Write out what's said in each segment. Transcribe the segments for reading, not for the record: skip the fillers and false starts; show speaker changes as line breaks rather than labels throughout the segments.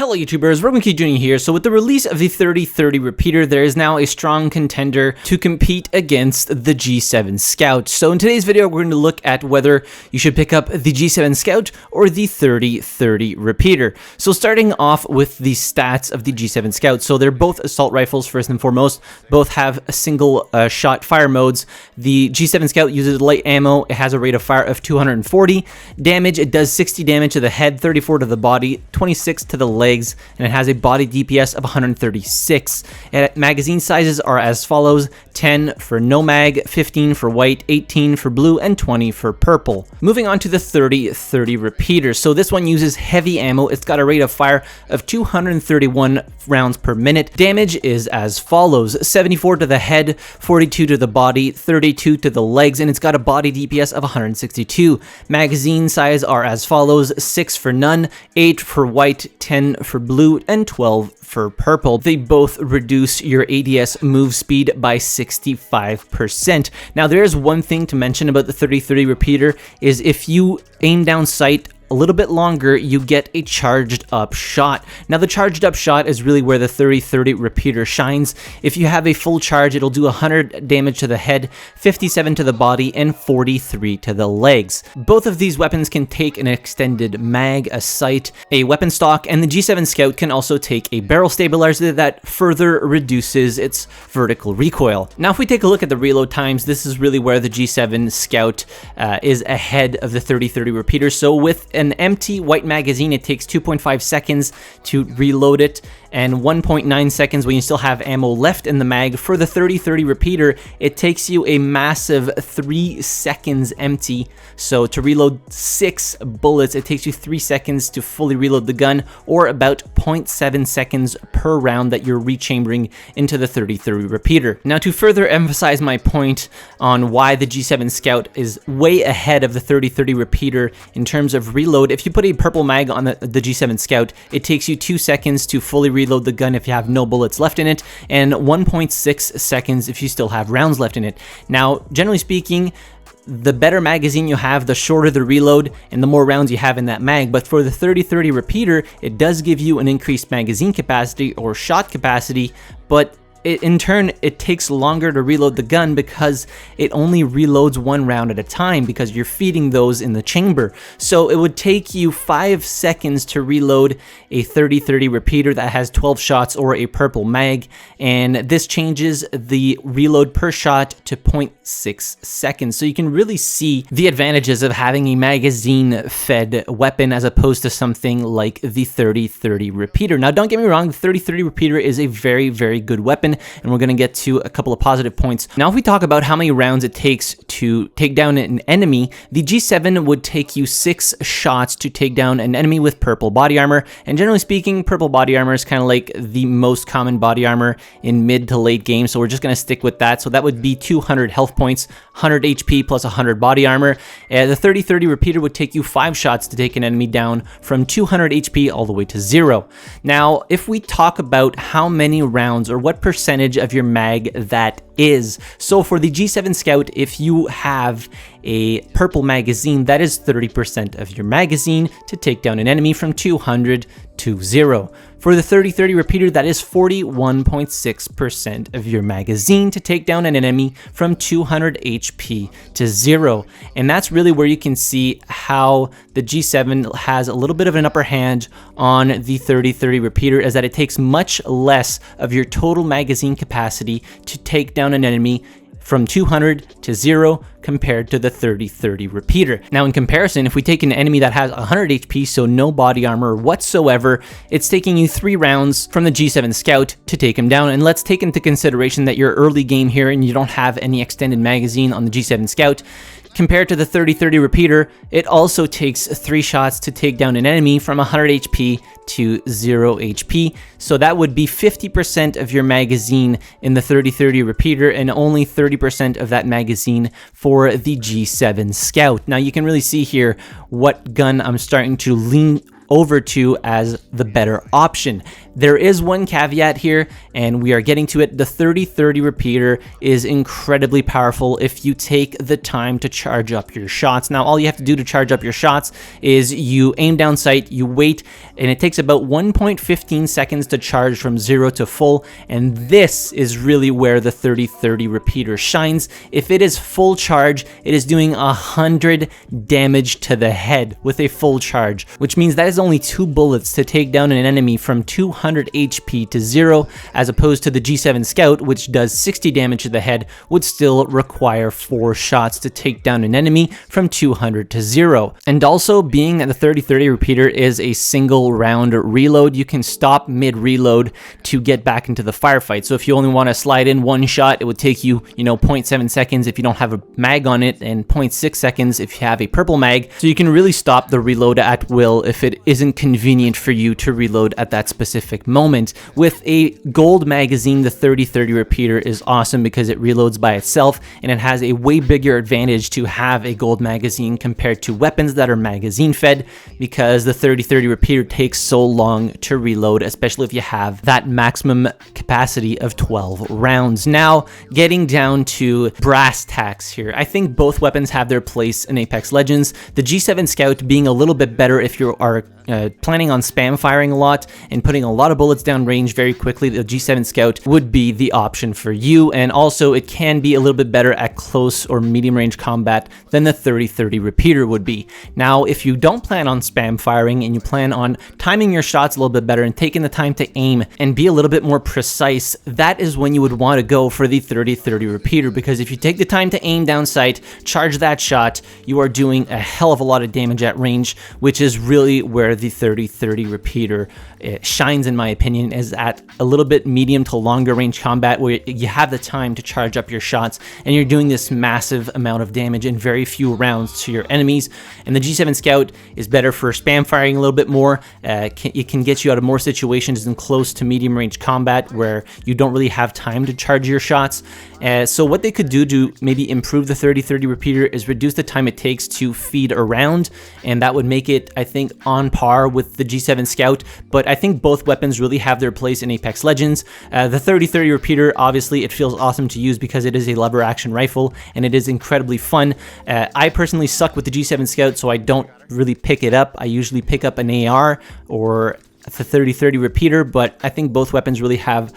Hello YouTubers, RogueMonkeyJr here. So with the release of the 3030 repeater, there is now a strong contender to compete against the G7 Scout. So in today's video, we're going to look at whether you should pick up the G7 Scout or the 3030 repeater. So starting off with the stats of the G7 Scout. So they're both assault rifles first and foremost. Both have a single shot fire modes. The G7 Scout uses light ammo. It has a rate of fire of 240. Damage, it does 60 damage to the head, 34 to the body, 26 to the legs, and it has a body DPS of 136. And magazine sizes are as follows: 10 for no mag, 15 for white, 18 for blue, and 20 for purple. Moving on to the 3030 repeater. So this one uses heavy ammo. It's got a rate of fire of 231 rounds per minute. Damage is as follows: 74 to the head, 42 to the body, 32 to the legs, and it's got a body DPS of 162. Magazine size are as follows: 6 for none, 8 for white, 10 for blue, and 12 for purple. They both reduce your ADS move speed by 65%. Now there is one thing to mention about the 3030 repeater, is if you aim down sight a little bit longer, you get a charged up shot. Now the charged up shot is really where the 3030 repeater shines. If you have a full charge, it'll do 100 damage to the head, 57 to the body, and 43 to the legs. Both of these weapons can take an extended mag, a sight, a weapon stock, and the G7 Scout can also take a barrel stabilizer that further reduces its vertical recoil. Now if we take a look at the reload times, this is really where the G7 Scout is ahead of the 3030 repeater. So with an empty white magazine, it takes 2.5 seconds to reload it, and 1.9 seconds when you still have ammo left in the mag. For the 3030 repeater, it takes you a massive 3 seconds empty. So to reload 6 bullets, it takes you 3 seconds to fully reload the gun, or about 0.7 seconds per round that you're rechambering into the 3030 repeater. Now to further emphasize my point on why the G7 Scout is way ahead of the 3030 repeater in terms of reload, if you put a purple mag on the G7 Scout, it takes you 2 seconds to fully reload the gun if you have no bullets left in it, and 1.6 seconds if you still have rounds left in it. Now, generally speaking, the better magazine you have, the shorter the reload and the more rounds you have in that mag. But for the 3030 repeater, it does give you an increased magazine capacity or shot capacity, but in turn, it takes longer to reload the gun because it only reloads 1 round at a time, because you're feeding those in the chamber. So it would take you 5 seconds to reload a 3030 repeater that has 12 shots or a purple mag, and this changes the reload per shot to 0.6 seconds. So you can really see the advantages of having a magazine-fed weapon as opposed to something like the 3030 repeater. Now, don't get me wrong, the 3030 repeater is a very, very good weapon, and we're going to get to a couple of positive points. Now, if we talk about how many rounds it takes to take down an enemy, the G7 would take you 6 shots to take down an enemy with purple body armor, and generally speaking, purple body armor is kind of like the most common body armor in mid to late game, so we're just going to stick with that. So that would be 200 health points, 100 HP plus 100 body armor. The 3030 repeater would take you 5 shots to take an enemy down from 200 HP all the way to 0. Now, if we talk about how many rounds or what percentage of your mag that is. So for the G7 Scout, if you have a purple magazine, that is 30% of your magazine to take down an enemy from 200 to 0. For the 3030 repeater, that is 41.6% of your magazine to take down an enemy from 200 HP to 0. And that's really where you can see how the G7 has a little bit of an upper hand on the 3030 repeater, is that it takes much less of your total magazine capacity to take down an enemy from 200 to 0 compared to the 3030 repeater. Now in comparison, if we take an enemy that has 100 HP, so no body armor whatsoever, it's taking you 3 rounds from the G7 Scout to take him down. And let's take into consideration that you're early game here and you don't have any extended magazine on the G7 Scout. Compared to the 3030 repeater, it also takes 3 shots to take down an enemy from 100 HP to 0 HP. So that would be 50% of your magazine in the 3030 repeater and only 30% of that magazine for the G7 Scout. Now you can really see here what gun I'm starting to lean over to as the better option. There is one caveat here, and we are getting to it. The 30-30 repeater is incredibly powerful if you take the time to charge up your shots. Now, all you have to do to charge up your shots is you aim down sight, you wait, and it takes about 1.15 seconds to charge from 0 to full, and this is really where the 30-30 repeater shines. If it is full charge, it is doing 100 damage to the head with a full charge, which means that is only 2 bullets to take down an enemy from 200 HP to 0, as opposed to the G7 Scout, which does 60 damage to the head, would still require 4 shots to take down an enemy from 200 to 0. And also, being that the 30-30 repeater is a single round reload, you can stop mid-reload to get back into the firefight. So if you only want to slide in 1 shot, it would take you, 0.7 seconds if you don't have a mag on it, and 0.6 seconds if you have a purple mag. So you can really stop the reload at will if it isn't convenient for you to reload at that specific moment. With a gold magazine, the 30-30 repeater is awesome because it reloads by itself, and it has a way bigger advantage to have a gold magazine compared to weapons that are magazine fed, because the 30-30 repeater takes so long to reload, especially if you have that maximum capacity of 12 rounds. Now, getting down to brass tacks here, I think both weapons have their place in Apex Legends. The G7 Scout being a little bit better if you are planning on spam firing a lot and putting a lot of bullets down range very quickly. The G7 Scout would be the option for you, and also it can be a little bit better at close or medium range combat than the 30-30 repeater would be. Now, if you don't plan on spam firing and you plan on timing your shots a little bit better and taking the time to aim and be a little bit more precise, that is when you would want to go for the 30-30 repeater, because if you take the time to aim down sight, charge that shot, you are doing a hell of a lot of damage at range, which is really where the 30-30 repeater shines, in my opinion, is at a little bit medium to longer range combat where you have the time to charge up your shots and you're doing this massive amount of damage in very few rounds to your enemies. And the G7 Scout is better for spam firing a little bit more. It can get you out of more situations in close to medium range combat where you don't really have time to charge your shots. So what they could do to maybe improve the 30-30 repeater is reduce the time it takes to feed around, and that would make it, I think, on par with the G7 Scout. But I think both weapons really have their place in Apex Legends. The 30-30 repeater, obviously, it feels awesome to use because it is a lever action rifle and it is incredibly fun. I personally suck with the G7 Scout, so I don't really pick it up. I usually pick up an AR or the 30-30 repeater, but I think both weapons really have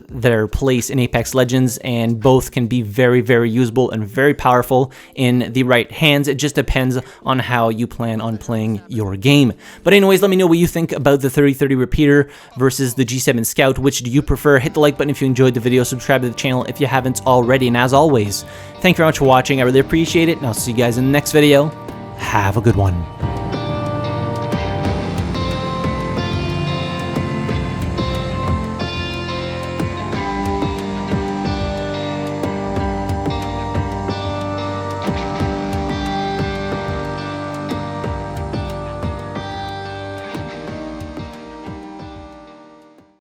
their place in Apex Legends, and both can be very, very usable and very powerful in the right hands. It just depends on how you plan on playing your game. But anyways, let me know what you think about the 30-30 repeater versus the G7 Scout. Which do you prefer? Hit the like button if you enjoyed the video, subscribe to the channel if you haven't already, and as always, thank you very much for watching. I really appreciate it, and I'll see you guys in the next video. Have a good one.